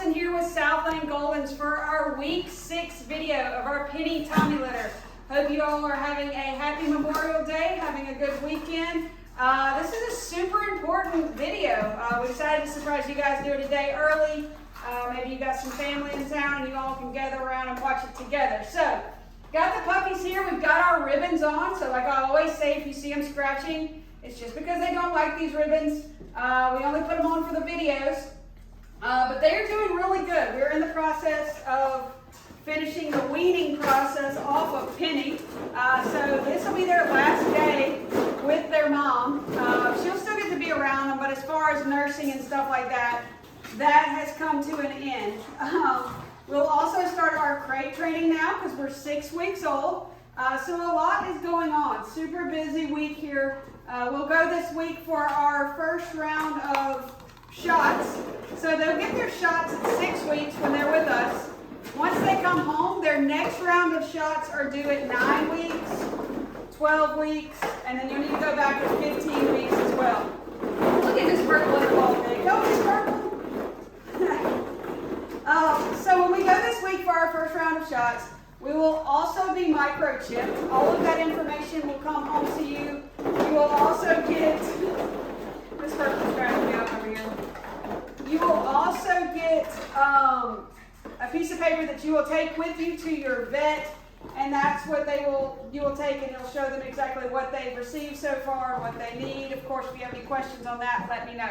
Allison here with Southland Goldens for our week 6 video of our penny Tommy litter. Hope you all are having a happy Memorial Day, having a good weekend. This is a super important video. We decided to surprise you guys, do it a day early. Maybe you got some family in town and you all can gather around and watch it together. So, got the puppies here. We've got our ribbons on. So like I always say, if you see them scratching, it's just because they don't like these ribbons. We only put them on for the videos. But they are doing really good. We're in the process of finishing the weaning process off of Penny. So this will be their last day with their mom. She'll still get to be around them, but as far as nursing and stuff like that, that has come to an end. We'll also start our crate training now because we're 6 weeks old. So a lot is going on. Super busy week here. We'll go this week for our first round of shots. So they'll get their shots at 6 weeks when they're with us. Once they come home, their next round of shots are due at 9 weeks, 12 weeks, and then you'll need to go back at 15 weeks as well. Look at this purple in the ball pig. Go, Miss Purple. So when we go this week for our first round of shots, we will also be microchipped. All of that information will come home to you. You will also get, this purple's trying me out over here. You will also get a piece of paper that you will take with you to your vet, and that's what you will take, and it'll show them exactly what they've received so far, what they need. Of course, if you have any questions on that, let me know.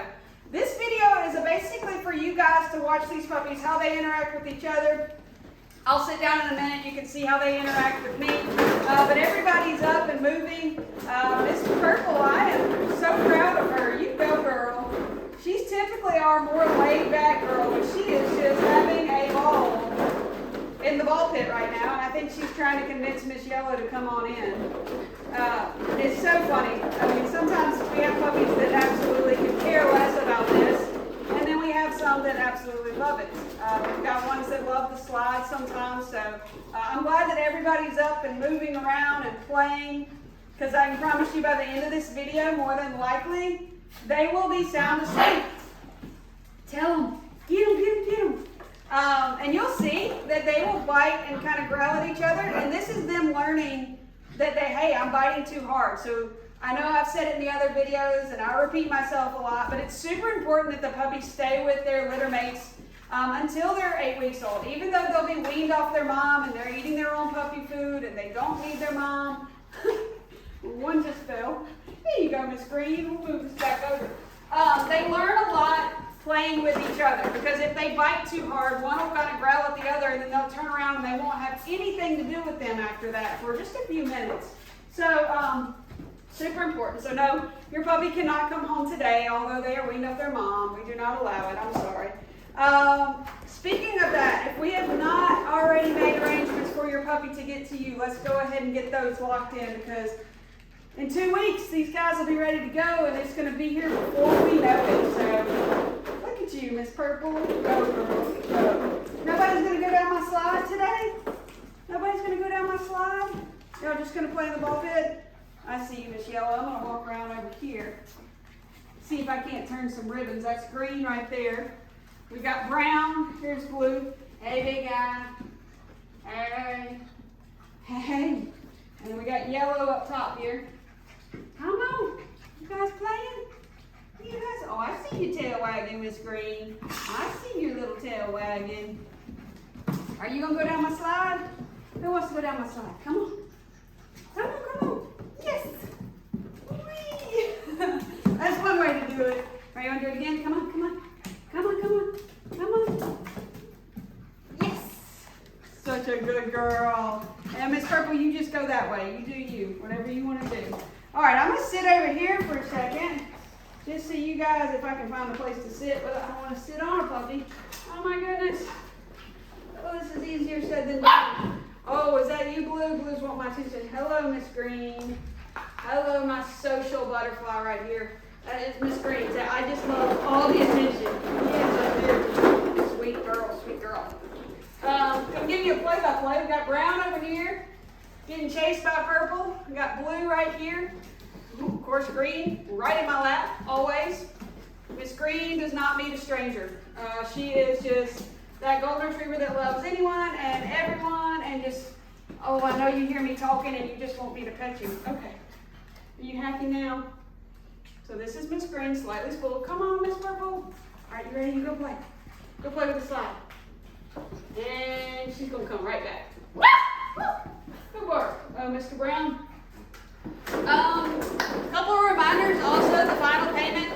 This video is basically for you guys to watch these puppies, how they interact with each other. I'll sit down in a minute, you can see how they interact with me. But everybody's up and moving. Miss Purple, I am so proud of her. You go, girl. She's typically our more laid-back girl, but she is just having a ball in the ball pit right now, and I think she's trying to convince Miss Yellow to come on in. It's so funny. I mean, sometimes we have puppies that absolutely could care less about this, and then we have some that absolutely love it. We've got ones that love the slide sometimes, so I'm glad that everybody's up and moving around and playing, because I can promise you by the end of this video, more than likely, they will be sound asleep. Tell them, get them, get them, get them. And you'll see that they will bite and kind of growl at each other, and this is them learning that hey, I'm biting too hard. So I know I've said it in the other videos, and I repeat myself a lot, but it's super important that the puppies stay with their litter mates until they're 8 weeks old. Even though they'll be weaned off their mom and they're eating their own puppy food and they don't need their mom. One just fell. There you go, Miss Green. We'll move this back over. They learn a lot playing with each other, because if they bite too hard, one will kind of growl at the other, and then they'll turn around and they won't have anything to do with them after that for just a few minutes. So, super important. So no, your puppy cannot come home today, although they are weaned off their mom. We do not allow it. I'm sorry. Speaking of that, if we have not already made arrangements for your puppy to get to you, let's go ahead and get those locked in, because in 2 weeks, these guys will be ready to go, and it's going to be here before we know it. So, look at you, Miss Purple. Go, girl. Go. Nobody's going to go down my slide today? Nobody's going to go down my slide? Y'all just going to play in the ball pit? I see you, Miss Yellow. I'm going to walk around over here. See if I can't turn some ribbons. That's green right there. We got brown. Here's blue. Hey, big guy. Hey. Hey. And then we got yellow up top here. Come on. You guys playing? You guys, oh, I see your tail wagging, Miss Green. I see your little tail wagging. Are you going to go down my slide? Who wants to go down my slide? Come on. Come on, come on. Yes. Whee. That's one way to do it. Are you going to do it again? Come on, come on. Come on, come on. Come on. Yes. Such a good girl. And Miss Purple, you just go that way. You do you. Whatever you want to do. All right, I'm going to sit over here for a second. Just so you guys, if I can find a place to sit, but I don't want to sit on a puppy. Oh my goodness. Oh, this is easier said than done. Oh, is that you, Blue? Blue's want my attention. Hello, Miss Green. Hello, my social butterfly right here. That is Miss Green. I just love all the attention. Yes, I do. Sweet girl, sweet girl. Gonna give you a play-by-play. We got brown over here, getting chased by purple. We got blue right here. Of course, green right in my lap, always. Miss Green does not meet a stranger. She is just that golden retriever that loves anyone and everyone and just, oh, I know you hear me talking and you just want me to pet you. Okay. Are you happy now? So this is Miss Green, slightly spoiled. Come on, Miss Purple. All right, you ready? You go play. Go play with the slide. And she's going to come right back. Good work, Mr. Brown. Couple of reminders. Also, the final payment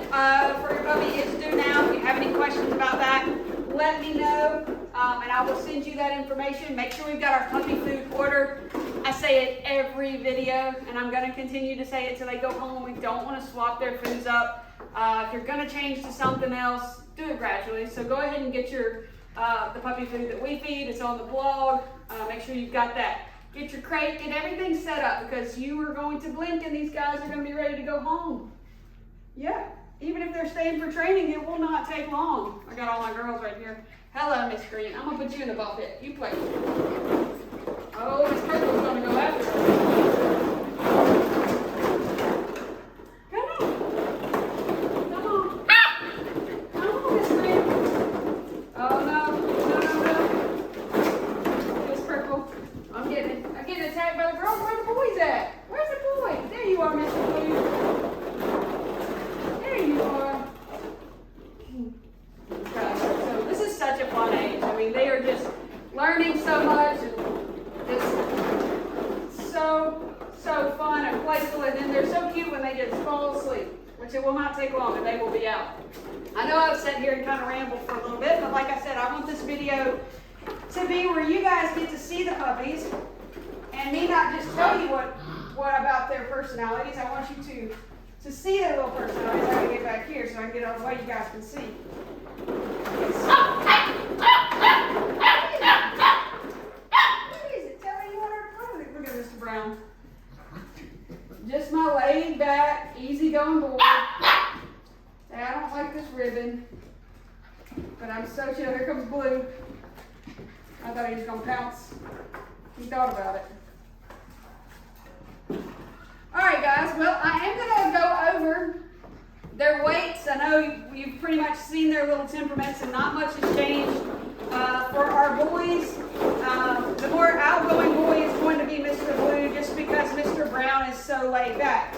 for your puppy is due now. If you have any questions about that, let me know, and I will send you that information. Make sure we've got our puppy food ordered. I say it every video, and I'm going to continue to say it till they go home. We don't want to swap their foods up. If you're going to change to something else, do it gradually. So go ahead and get your the puppy food that we feed. It's on the blog. Make sure you've got that. Get your crate, get everything set up because you are going to blink and these guys are going to be ready to go home. Yeah, even if they're staying for training, it will not take long. I got all my girls right here. Hello, Miss Green. I'm going to put you in the ball pit. You play. Oh, Miss Purple's going to go after her. Come on. Come on. Come on, Miss Green. Oh, no. Miss Purple. I'm getting attacked by the girls. Where the boys at? Where's the boy? There you are, Mr. Blue. There you are. Gosh, so this is such a fun age. I mean, they are just learning so much and just so fun and playful. And then they're so cute when they just fall asleep, which it will not take long and they will be out. I know I've sat here and kind of rambled for a little bit, but like I said, I want this video to be where you guys get to see the puppies and me not just tell you what about their personalities. I want you to see their little personalities. I can get back here so I can get out of the way you guys can see. What is it? Tell me you want her to look at Mr. Brown. Just my laid back, easygoing boy. I don't like this ribbon, but I'm so chill. Here comes Blue. I thought he was going to pounce. He thought about it. All right, guys. Well, I am going to go over their weights. I know you've pretty much seen their little temperaments, and not much has changed. For our boys, the more outgoing boy is going to be Mr. Blue, just because Mr. Brown is so laid back.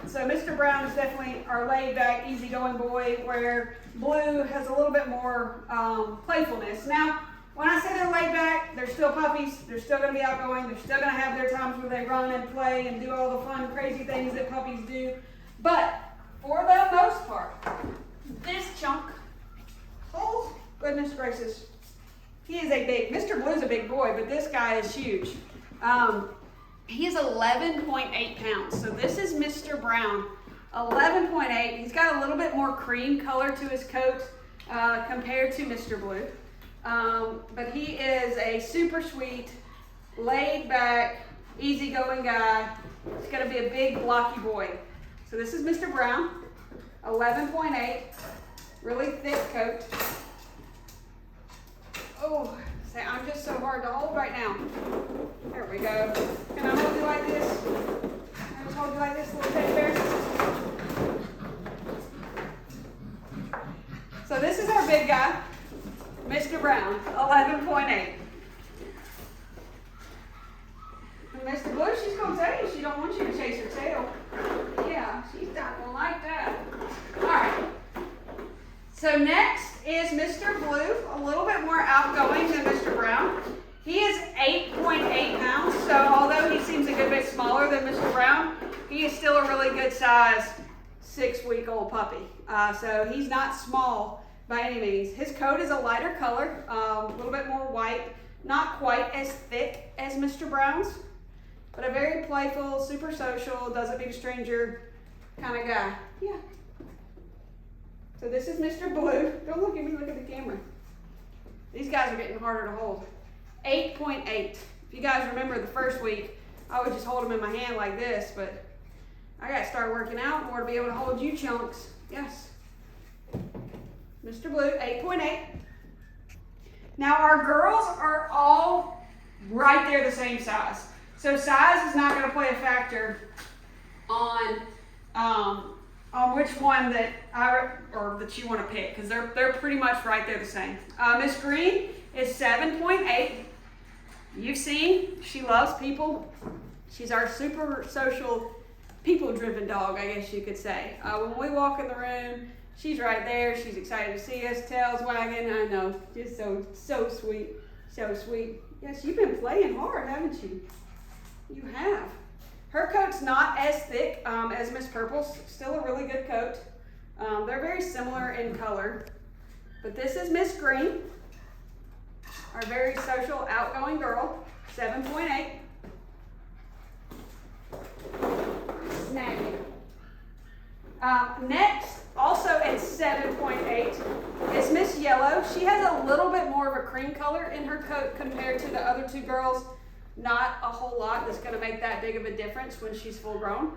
So Mr. Brown is definitely our laid back, easygoing boy, where Blue has a little bit more playfulness. Now, when I say they're laid back, they're still puppies. They're still going to be outgoing. They're still going to have their times where they run and play and do all the fun, crazy things that puppies do. But for the most part, this chunk, oh goodness gracious, he is a big, Mr. Blue's a big boy, but this guy is huge. He is 11.8 pounds. So this is Mr. Brown, 11.8. He's got a little bit more cream color to his coat compared to Mr. Blue. But he is a super sweet, laid back, easygoing guy. He's going to be a big, blocky boy. So this is Mr. Brown, 11.8, really thick coat. Oh, say, I'm just so hard to hold right now. There we go. Can I hold you like this? Can I just hold you like this, little teddy bear? So this is our big guy, Mr. Brown, 11.8. And Mr. Blue, she's going to tell you she don't want you to chase her tail. Yeah, she's not going to like that. All right. So next is Mr. Blue, a little bit more outgoing than Mr. Brown. He is 8.8 pounds, so although he seems a good bit smaller than Mr. Brown, he is still a really good size 6-week-old puppy. So he's not small by any means. His coat is a lighter color, a little bit more white, not quite as thick as Mr. Brown's, but a very playful, super social, doesn't need a stranger kind of guy. Yeah. So this is Mr. Blue. Don't look at me, look at the camera. These guys are getting harder to hold. 8.8. If you guys remember the first week, I would just hold them in my hand like this, but I got to start working out more to be able to hold you chunks. Yes. Mr. Blue, 8.8. Now our girls are all right there the same size. So size is not going to play a factor on on which one that that you want to pick, because they're pretty much right there the same. Miss Green is 7.8. You've seen she loves people. She's our super social, people-driven dog, I guess you could say. When we walk in the room, she's right there. She's excited to see us, tails wagging. I know, just so sweet, so sweet. Yes, you've been playing hard, haven't you? You have. Her coat's not as thick as Miss Purple's. Still a really good coat. They're very similar in color. But this is Miss Green, our very social, outgoing girl, 7.8. Snag it. Next, also at 7.8, is Miss Yellow. She has a little bit more of a cream color in her coat compared to the other two girls. Not a whole lot that's going to make that big of a difference when she's full grown.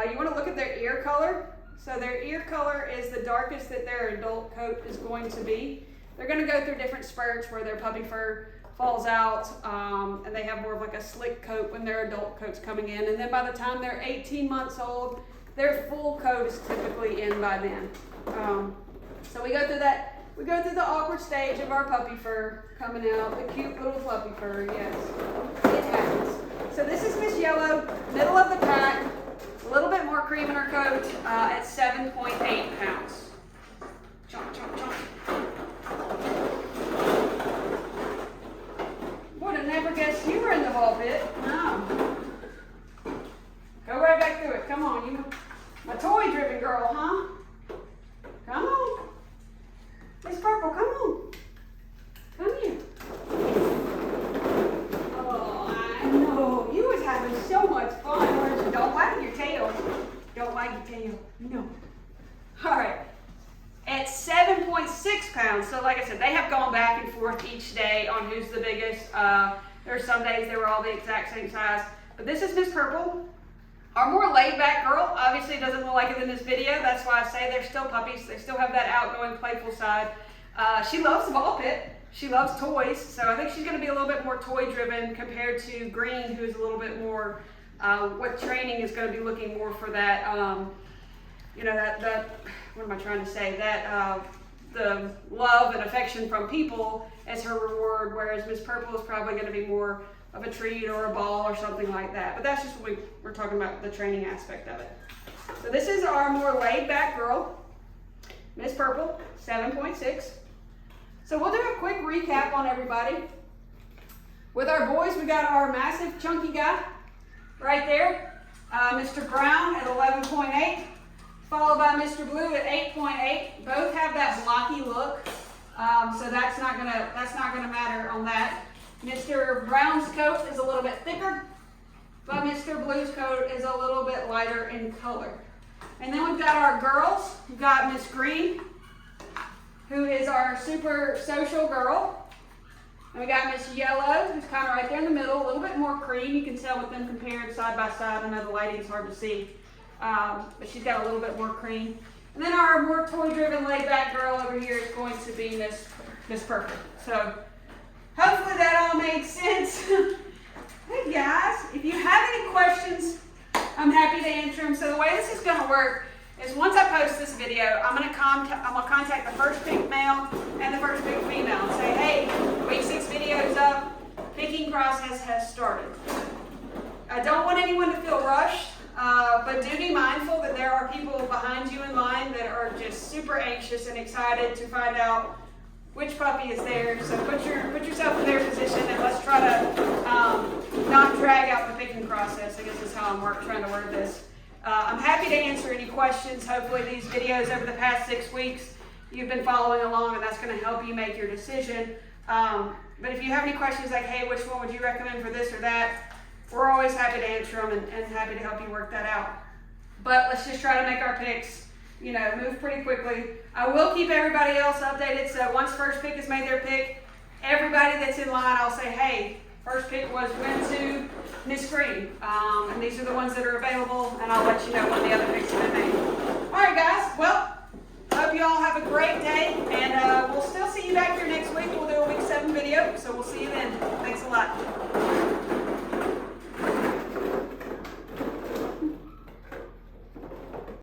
You want to look at their ear color. So their ear color is the darkest that their adult coat is going to be. They're going to go through different spurts where their puppy fur falls out, and they have more of like a slick coat when their adult coat's coming in. And then by the time they're 18 months old, their full coat is typically in by then. So we go through that. We go through the awkward stage of our puppy fur coming out, the cute little puppy fur, yes. It happens. So this is Miss Yellow, middle of the pack, a little bit more cream in her coat at 7.8 pounds. Chomp, chomp, chomp. Would have never guessed you were in the ball pit. No. Go right back through it. Come on, you, my toy-driven girl, huh? Come on. Miss Purple, come on. Come here. Oh, I know. You was having so much fun, weren't you? Don't wag your tail. Don't wag your tail. No. All right. At 7.6 pounds, so like I said, they have gone back and forth each day on who's the biggest. There are some days they were all the exact same size. But this is Miss Purple. Our more laid-back girl obviously doesn't look like it in this video. That's why I say they're still puppies. They still have that outgoing, playful side. She loves the ball pit. She loves toys. So I think she's going to be a little bit more toy-driven compared to Green, who's a little bit more, what training is going to be looking more for that, that what am I trying to say? That the love and affection from people as her reward, whereas Miss Purple is probably going to be more of a treat or a ball or something like that. But that's just what we're talking about, the training aspect of it. So this is our more laid back girl, Miss Purple, 7.6. So we'll do a quick recap on everybody. With our boys, we got our massive chunky guy right there, Mr. Brown at 11.8, followed by Mr. Blue at 8.8. Both have that blocky look, so that's not gonna matter on that. Mr. Brown's coat is a little bit thicker, but Mr. Blue's coat is a little bit lighter in color. And then we've got our girls. We've got Miss Green, who is our super social girl. And we got Miss Yellow, who's kind of right there in the middle, a little bit more cream. You can tell with them compared side by side. I know the lighting's hard to see, but she's got a little bit more cream. And then our more toy-driven, laid-back girl over here is going to be Miss Purple. So hopefully that all made sense. Hey guys, if you have any questions, I'm happy to answer them. So the way this is going to work is once I post this video, I'm going to contact the first pick male and the first pick female and say, hey, week 6 video is up, picking process has started. I don't want anyone to feel rushed, but do be mindful that there are people behind you in line that are just super anxious and excited to find out which puppy is there. So put yourself in their position and let's try to not drag out the picking process. I guess is how I'm trying to word this. I'm happy to answer any questions. Hopefully these videos over the past 6 weeks you've been following along and that's going to help you make your decision. But if you have any questions like, hey, which one would you recommend for this or that, we're always happy to answer them and happy to help you work that out. But let's just try to make our picks, move pretty quickly. I will keep everybody else updated. So once first pick has made their pick, everybody that's in line, I'll say, hey, first pick was went to Miss Green. And these are the ones that are available, and I'll let you know when the other picks have been made.